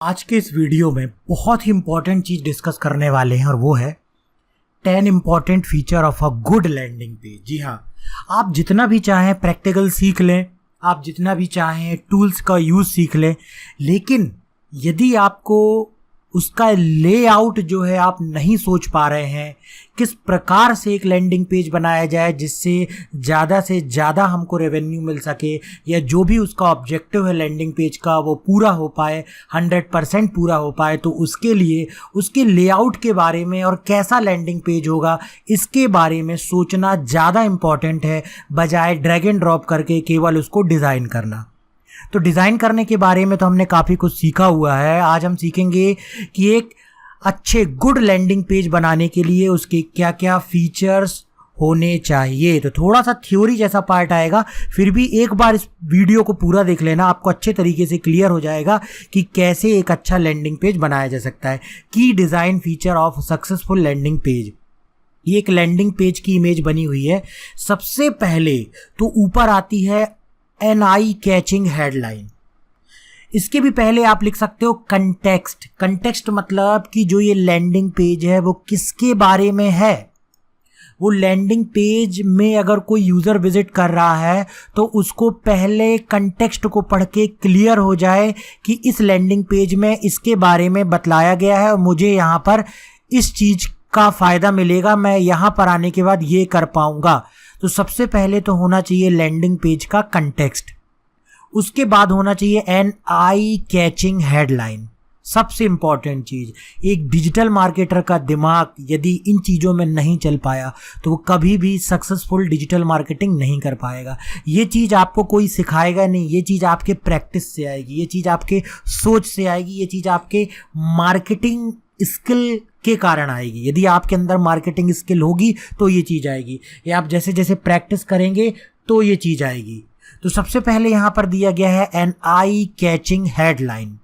आज के इस वीडियो में बहुत ही इंपॉर्टेंट चीज डिस्कस करने वाले हैं और वो है 10 important feature of a good landing page. जी हाँ, आप जितना भी चाहें प्रैक्टिकल सीख लें, आप जितना भी चाहें टूल्स का यूज़ सीख लें, लेकिन यदि आपको उसका लेआउट जो है आप नहीं सोच पा रहे हैं, किस प्रकार से एक लैंडिंग पेज बनाया जाए जिससे ज़्यादा से ज़्यादा हमको रेवेन्यू मिल सके, या जो भी उसका ऑब्जेक्टिव है लैंडिंग पेज का वो पूरा हो पाए, 100% पूरा हो पाए, तो उसके लिए उसके लेआउट के बारे में और कैसा लैंडिंग पेज होगा इसके बारे में सोचना ज़्यादा इम्पॉर्टेंट है, बजाय ड्रैग एंड ड्रॉप करके केवल उसको डिज़ाइन करना। तो डिज़ाइन करने के बारे में तो हमने काफ़ी कुछ सीखा हुआ है। आज हम सीखेंगे कि एक अच्छे गुड लैंडिंग पेज बनाने के लिए उसके क्या क्या फीचर्स होने चाहिए। तो थोड़ा सा थ्योरी जैसा पार्ट आएगा, फिर भी एक बार इस वीडियो को पूरा देख लेना, आपको अच्छे तरीके से क्लियर हो जाएगा कि कैसे एक अच्छा लैंडिंग पेज बनाया जा सकता है। की design feature of successful landing page. ये एक लैंडिंग पेज की इमेज बनी हुई है। सबसे पहले तो ऊपर आती है एन आई कैचिंग हेडलाइन। इसके भी पहले आप लिख सकते हो कंटेक्स्ट। कंटेक्स्ट मतलब कि जो ये लैंडिंग पेज है वो किसके बारे में है। वो लैंडिंग पेज में अगर कोई यूज़र विजिट कर रहा है तो उसको पहले कंटेक्स्ट को पढ़ के क्लियर हो जाए कि इस लैंडिंग पेज में इसके बारे में बतलाया गया है और मुझे यहाँ पर इस चीज़ का फ़ायदा मिलेगा, मैं यहाँ पर आने के बाद ये कर पाऊँगा। तो सबसे पहले तो होना चाहिए लैंडिंग पेज का कंटेक्स्ट। उसके बाद होना चाहिए एन आई कैचिंग हेडलाइन। सबसे इंपॉर्टेंट चीज़, एक डिजिटल मार्केटर का दिमाग यदि इन चीज़ों में नहीं चल पाया तो वो कभी भी सक्सेसफुल डिजिटल मार्केटिंग नहीं कर पाएगा। ये चीज़ आपको कोई सिखाएगा नहीं, ये चीज़ आपके प्रैक्टिस से आएगी, ये चीज़ आपके सोच से आएगी, ये चीज़ आपके मार्केटिंग स्किल के कारण आएगी। यदि आपके अंदर मार्केटिंग स्किल होगी तो ये चीज़ आएगी, या आप जैसे जैसे प्रैक्टिस करेंगे तो ये चीज़ आएगी। तो सबसे पहले यहाँ पर दिया गया है एन आई कैचिंग हेडलाइन।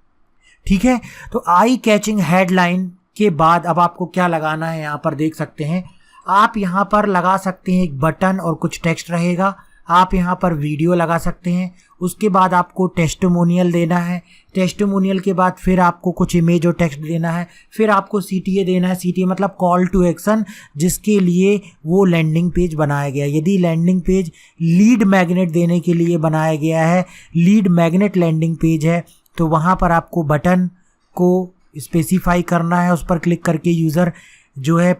ठीक है, तो आई कैचिंग हेडलाइन के बाद अब आपको क्या लगाना है यहाँ पर देख सकते हैं। आप यहाँ पर लगा सकते हैं एक बटन और कुछ टेक्स्ट रहेगा। आप यहाँ पर वीडियो लगा सकते हैं। उसके बाद आपको टेस्टिमोनियल देना है। टेस्टिमोनियल के बाद फिर आपको कुछ इमेज और टेक्स्ट देना है। फिर आपको CTA देना है। CTA मतलब कॉल टू एक्शन, जिसके लिए वो लैंडिंग पेज बनाया गया। यदि लैंडिंग पेज लीड मैग्नेट देने के लिए बनाया गया है, लीड मैग्नेट लैंडिंग पेज है, तो वहाँ पर आपको बटन को स्पेसिफाई करना है। उस पर क्लिक करके यूज़र जो है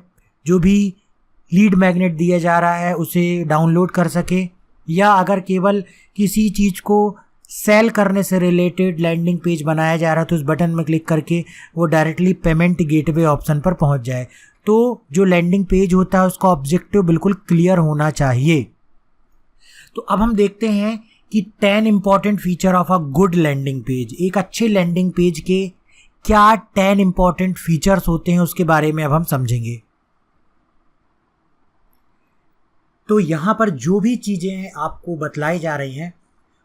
जो भी लीड मैग्नेट दिया जा रहा है उसे डाउनलोड कर सके, या अगर केवल किसी चीज़ को सेल करने से रिलेटेड लैंडिंग पेज बनाया जा रहा है तो उस बटन में क्लिक करके वो डायरेक्टली पेमेंट गेटवे ऑप्शन पर पहुंच जाए। तो जो लैंडिंग पेज होता है उसका ऑब्जेक्टिव बिल्कुल क्लियर होना चाहिए। तो अब हम देखते हैं कि 10 important feature of a good landing page. एक अच्छे लैंडिंग पेज के क्या 10 इंपॉर्टेंट फीचर्स होते हैं उसके बारे में अब हम समझेंगे। तो यहाँ पर जो भी चीज़ें आपको बतलाई जा रही हैं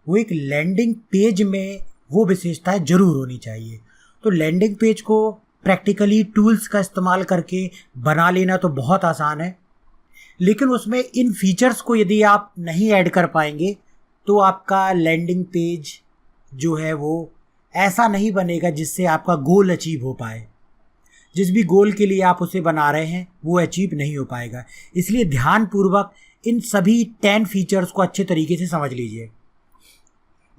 वो एक लैंडिंग पेज में वो विशेषताएं जरूर होनी चाहिए। तो लैंडिंग पेज को प्रैक्टिकली टूल्स का इस्तेमाल करके बना लेना तो बहुत आसान है, लेकिन उसमें इन फीचर्स को यदि आप नहीं ऐड कर पाएंगे तो आपका लैंडिंग पेज जो है वो ऐसा नहीं बनेगा जिससे आपका गोल अचीव हो पाए। जिस भी गोल के लिए आप उसे बना रहे हैं वो अचीव नहीं हो पाएगा। इसलिए ध्यानपूर्वक इन सभी 10 फीचर्स को अच्छे तरीके से समझ लीजिए।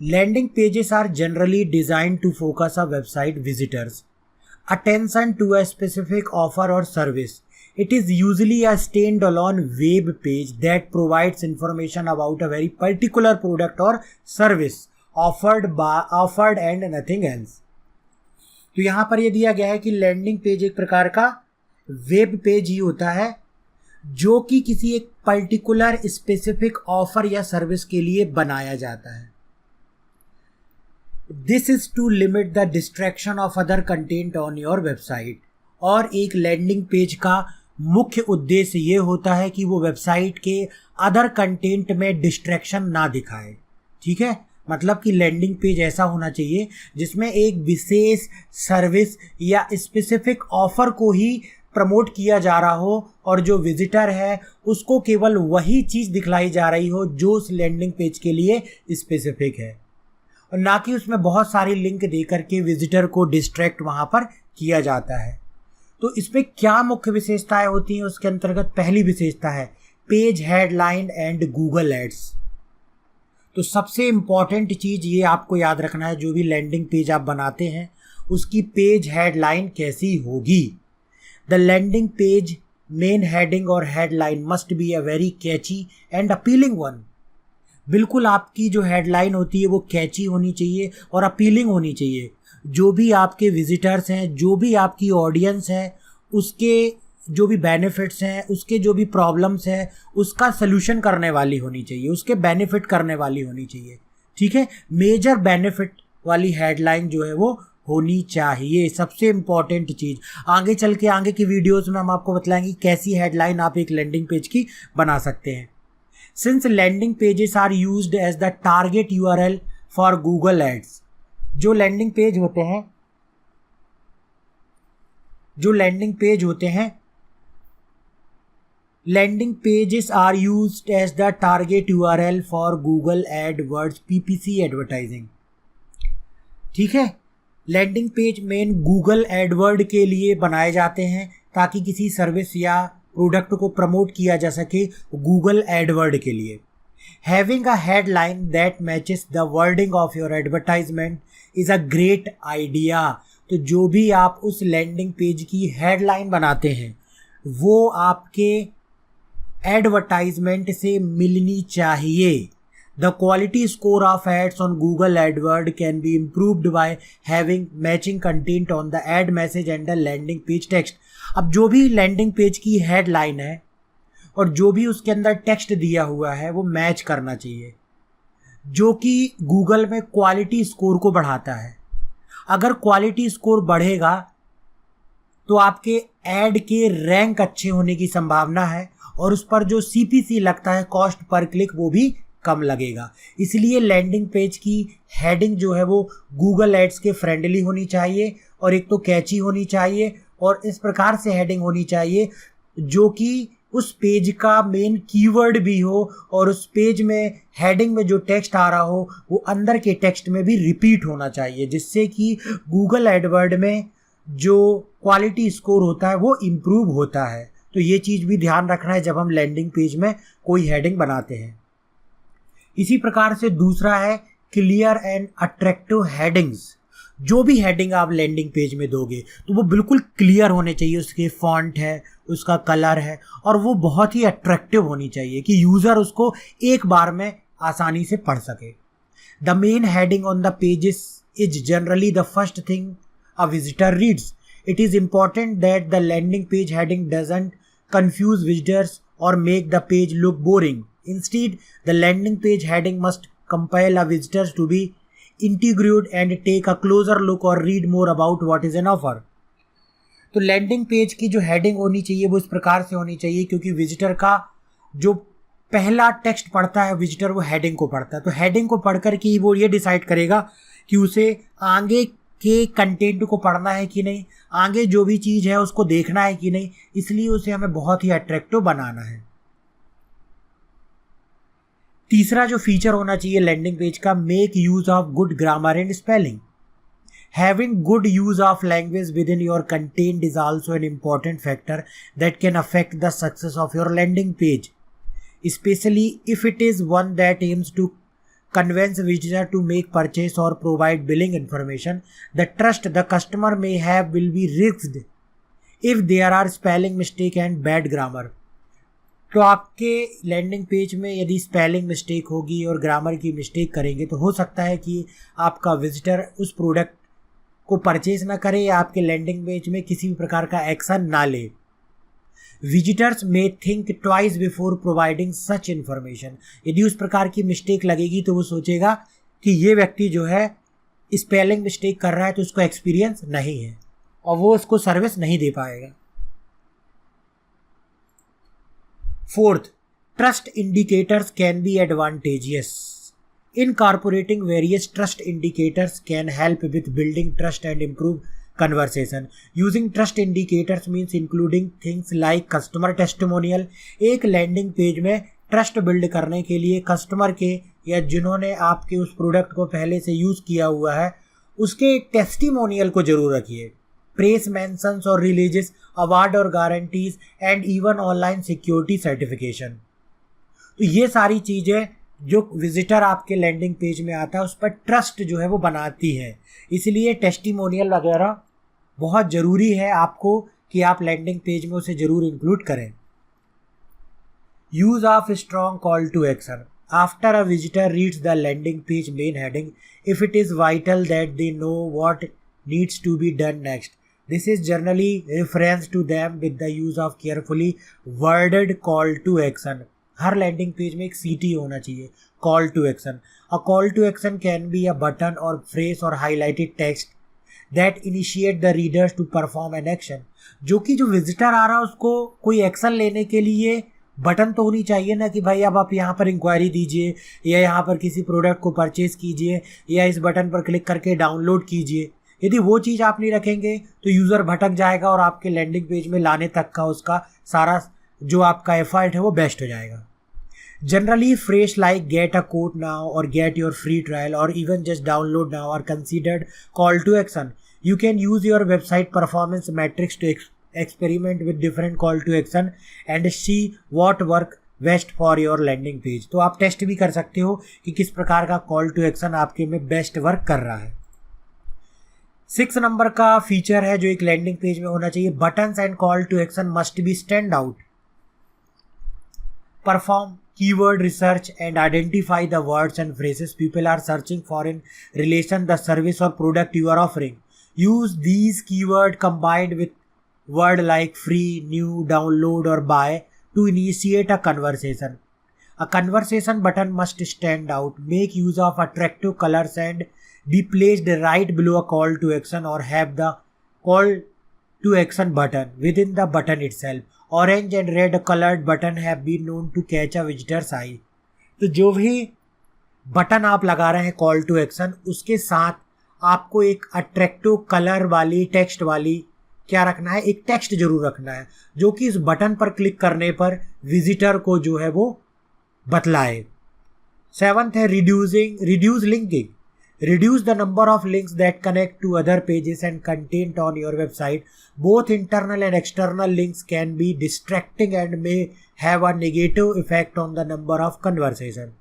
Landing pages are generally designed to focus a website visitors attention to a specific offer और service. It is usually a standalone web page that provides information about a very particular product or service offered and nothing else. तो यहाँ पर ये दिया गया है कि landing page एक प्रकार का वेब पेज ही होता है जो कि किसी एक पर्टिकुलर स्पेसिफिक ऑफर या सर्विस के लिए बनाया जाता है। This is to limit the distraction of other content on your website. और एक लैंडिंग पेज का मुख्य उद्देश्य ये होता है कि वो वेबसाइट के अदर कंटेंट में डिस्ट्रैक्शन ना दिखाए। ठीक है, मतलब कि लैंडिंग पेज ऐसा होना चाहिए जिसमें एक विशेष सर्विस या स्पेसिफिक ऑफर को ही प्रमोट किया जा रहा हो और जो विजिटर है उसको केवल वही चीज़ दिखलाई जा रही हो जो उस लैंडिंग पेज के लिए स्पेसिफिक है। और ना कि उसमें बहुत सारी लिंक दे करके विजिटर को डिस्ट्रैक्ट वहाँ पर किया जाता है। तो इसमें क्या मुख्य विशेषताएं होती हैं उसके अंतर्गत, पहली विशेषता है page headline and Google ads. तो सबसे इम्पॉर्टेंट चीज़ ये आपको याद रखना है, जो भी लैंडिंग पेज आप बनाते हैं उसकी पेज हेडलाइन कैसी होगी। The landing page main heading और headline must be a very catchy and appealing one. बिल्कुल आपकी जो हेडलाइन होती है वो कैची होनी चाहिए और अपीलिंग होनी चाहिए। जो भी आपके विजिटर्स हैं, जो भी आपकी ऑडियंस है, उसके जो भी बेनिफिट्स हैं, उसके जो भी प्रॉब्लम्स हैं, उसका सलूशन करने वाली होनी चाहिए, उसके बेनिफिट करने वाली होनी चाहिए। ठीक है, मेजर बेनिफिट वाली हेडलाइन जो है वो होनी चाहिए, सबसे इम्पॉर्टेंट चीज़। आगे चल के आगे की वीडियोस में हम आपको बतलाएंगे कैसी हेडलाइन आप एक लैंडिंग पेज की बना सकते हैं। Since landing pages are used as the target URL for Google ads. जो लैंडिंग पेज होते हैं, landing pages are used as the target URL for Google AdWords PPC advertising. ठीक है, landing page main Google AdWord के लिए बनाए जाते हैं ताकि किसी सर्विस या प्रोडक्ट को प्रमोट किया जा सके गूगल एडवर्ड के लिए। Having a headline that matches the wording of your advertisement is a great idea. तो जो भी आप उस लैंडिंग पेज की हेडलाइन बनाते हैं वो आपके एडवर्टाइजमेंट से मिलनी चाहिए। The quality score of ads on Google AdWords can be improved by having matching content on the ad message and the landing page text। अब जो भी लैंडिंग पेज की हेडलाइन है और जो भी उसके अंदर टेक्स्ट दिया हुआ है वो मैच करना चाहिए, जो कि गूगल में क्वालिटी स्कोर को बढ़ाता है। अगर क्वालिटी स्कोर बढ़ेगा तो आपके एड के रैंक अच्छे होने की संभावना है और उस पर जो सीपीसी लगता है, कॉस्ट पर क्लिक, वो भी कम लगेगा। इसलिए लैंडिंग पेज की हेडिंग जो है वो गूगल एड्स के फ्रेंडली होनी चाहिए और एक तो कैची होनी चाहिए और इस प्रकार से हेडिंग होनी चाहिए जो कि उस पेज का मेन कीवर्ड भी हो और उस पेज में हेडिंग में जो टेक्स्ट आ रहा हो वो अंदर के टेक्स्ट में भी रिपीट होना चाहिए, जिससे कि गूगल एडवर्ड में जो क्वालिटी स्कोर होता है वो इम्प्रूव होता है। तो ये चीज़ भी ध्यान रखना है जब हम लैंडिंग पेज में कोई हेडिंग बनाते हैं। इसी प्रकार से दूसरा है क्लियर एंड अट्रैक्टिव हेडिंग्स। जो भी हेडिंग आप लैंडिंग पेज में दोगे तो वो बिल्कुल क्लियर होने चाहिए, उसके फॉन्ट है, उसका कलर है और वो बहुत ही अट्रैक्टिव होनी चाहिए कि यूज़र उसको एक बार में आसानी से पढ़ सके। The main heading on the pages is generally the first thing a visitor reads. It is important that the landing page heading doesn't confuse visitors or make the page look boring. Instead, the landing page heading must compel a visitors to be intrigued and take a closer look or read more about what is an offer. तो landing page की जो heading होनी चाहिए वो इस प्रकार से होनी चाहिए, क्योंकि विजिटर का जो पहला टेक्स्ट पढ़ता है विजिटर वो हेडिंग को पढ़ता है। तो हेडिंग को पढ़ कर के वो ये डिसाइड करेगा कि उसे आगे के कंटेंट को पढ़ना है कि नहीं, आगे जो भी चीज़ है उसको देखना है कि नहीं, इसलिए उसे हमें बहुत ही अट्रैक्टिव बनाना है। तीसरा जो फीचर होना चाहिए लैंडिंग पेज का, make use of good grammar and spelling. Having good use of language within your content is also an important factor that can affect the success of your landing page, specially if it is one that aims to convince visitor to make purchase or provide billing information. The trust the customer may have will be risked if there are spelling mistake and bad grammar. तो आपके landing page में यदि spelling mistake होगी और grammar की mistake करेंगे तो हो सकता है कि आपका विजिटर उस प्रोडक्ट को परचेज ना करे या आपके लैंडिंग पेज में किसी भी प्रकार का एक्शन ना ले। Visitors may think twice before providing such information. यदि उस प्रकार की मिस्टेक लगेगी तो वो सोचेगा कि ये व्यक्ति जो है स्पेलिंग मिस्टेक कर रहा है तो उसको एक्सपीरियंस नहीं है और वो उसको सर्विस नहीं दे पाएगा। Fourth, trust indicators can be advantageous. Incorporating various trust indicators can help with building trust and improve conversation. Using trust indicators means including things like customer testimonial. एक लैंडिंग पेज में trust build करने के लिए customer के या जिन्होंने आपके उस प्रोडक्ट को पहले से यूज़ किया हुआ है उसके टेस्टिमोनियल को जरूर रखिए। प्रेस मेंशंस और रिलीजेस, अवार्ड और guarantees and even online security certification. तो ये सारी चीज़ें जो विजिटर आपके लैंडिंग पेज में आता है उस पर ट्रस्ट जो है वो बनाती है, इसलिए टेस्टिमोनियल वगैरह बहुत ज़रूरी है आपको कि आप लैंडिंग पेज में उसे ज़रूर इंक्लूड करें। Use of strong call to action. After a visitor reads the landing page main heading, if it is vital that they know what needs to be done next. This is generally reference to them with the use of carefully worded call to action. हर landing page में एक CT होना चाहिए, call to action. A call to action can be a button or phrase or highlighted text that initiate the readers to perform an action. जो कि जो visitor आ रहा है उसको कोई एक्शन लेने के लिए बटन तो होनी चाहिए ना कि भाई अब आप यहाँ पर इंक्वायरी दीजिए या यहाँ पर किसी प्रोडक्ट को परचेज कीजिए या इस बटन पर क्लिक करके डाउनलोड कीजिए। यदि वो चीज़ आप नहीं रखेंगे तो यूज़र भटक जाएगा और आपके लैंडिंग पेज में लाने तक का उसका सारा जो आपका एफर्ट है वो बेस्ट हो जाएगा। Generally fresh like get a code now और गेट योर फ्री ट्रायल और even just download now are considered call to action. You can use your website performance metrics to experiment with different call to action and see what work best for your landing page. तो आप test भी कर सकते हो कि किस प्रकार का कॉल टू एक्शन आपके में बेस्ट वर्क कर रहा है। 6 नंबर का फीचर है जो एक लैंडिंग पेज में होना चाहिए, buttons and call to action must be stand out. Perform keyword research and identify the words and phrases people are searching for in relation the service और product you are offering. Use these keyword combined with word like free, new, download और buy to initiate a conversation. A conversation button must stand out. Make use of attractive colors and be placed right below a call to action or have the call to action button within the button itself. Orange and red colored button have been known to catch a visitor's eye. तो जो भी button आप लगा रहे हैं call to action उसके साथ आपको एक अट्रैक्टिव कलर वाली टेक्स्ट वाली क्या रखना है, एक टेक्स्ट जरूर रखना है जो कि इस बटन पर क्लिक करने पर विजिटर को जो है वो बतलाए। 7th है reduce linking. Reduce the number of links that connect to other pages and content on your website. Both internal and external links can be distracting and may have a negative effect on the number of conversation.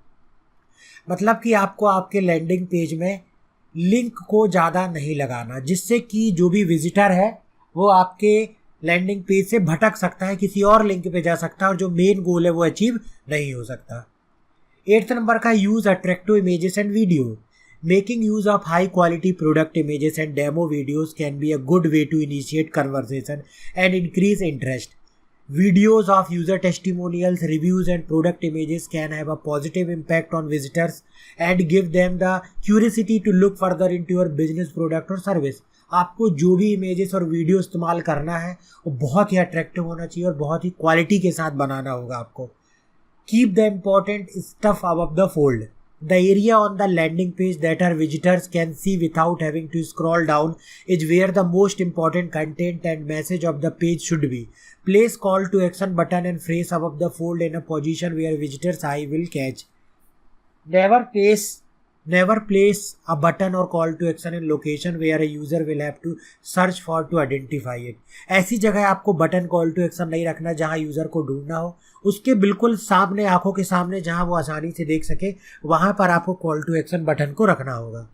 मतलब कि आपको आपके landing page में link को ज़्यादा नहीं लगाना जिससे कि जो भी विजिटर है वो आपके लैंडिंग पेज से भटक सकता है, किसी और लिंक पे जा सकता है और जो मेन गोल है वो अचीव नहीं हो सकता। 8th नंबर का use attractive images and video. Making use of high quality product images and demo videos can be a good way to initiate conversation and increase interest. Videos of user testimonials, reviews and product images can have a positive impact on visitors and give them the curiosity to look further into your business, product or service. आपको जो भी images और video इस्तेमाल करना है वो बहुत ही attractive होना चाहिए और बहुत ही क्वालिटी के साथ बनाना होगा आपको। Keep the important stuff above the fold. The area on the landing page that our visitors can see without having to scroll down is where the most important content and message of the page should be. Place call to action button and phrase above the fold in a position where visitors' eye will catch. Never place a button or call to action in location where a user will have to search for to identify it. ऐसी जगह आपको button call to action नहीं रखना जहां user को ढूंढना हो, उसके बिल्कुल सामने आंखों के सामने जहां वो आसानी से देख सके वहां पर आपको कॉल टू एक्शन बटन को रखना होगा।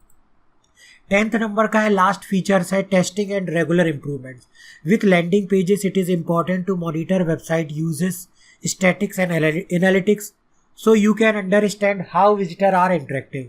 10th नंबर का है लास्ट फीचर्स है testing and regular improvements. With landing pages it is important to monitor website usages, statics and analytics so you can understand how visitors are interacting.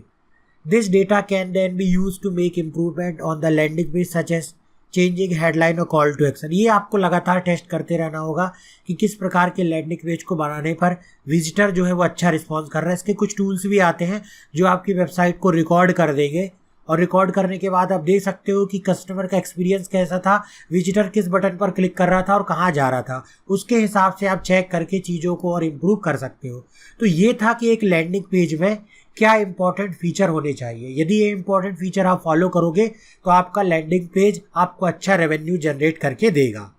This data can then be used to make improvement on the landing page such as changing headline और call to action. ये आपको लगातार test करते रहना होगा कि किस प्रकार के लैंडिंग पेज को बनाने पर विजिटर जो है वो अच्छा रिस्पॉन्स कर रहा है। इसके कुछ टूल्स भी आते हैं जो आपकी वेबसाइट को रिकॉर्ड कर देंगे और रिकॉर्ड करने के बाद आप देख सकते हो कि कस्टमर का एक्सपीरियंस कैसा था, विजिटर किस बटन पर क्लिक कर रहा था और कहाँ जा रहा था। उसके हिसाब से आप चेक करके चीज़ों को और इम्प्रूव कर सकते हो। तो ये था कि एक लैंडिंग पेज में क्या इंपॉर्टेंट फीचर होने चाहिए। यदि ये इंपॉर्टेंट फीचर आप फॉलो करोगे तो आपका लैंडिंग पेज आपको अच्छा रेवेन्यू जनरेट करके देगा।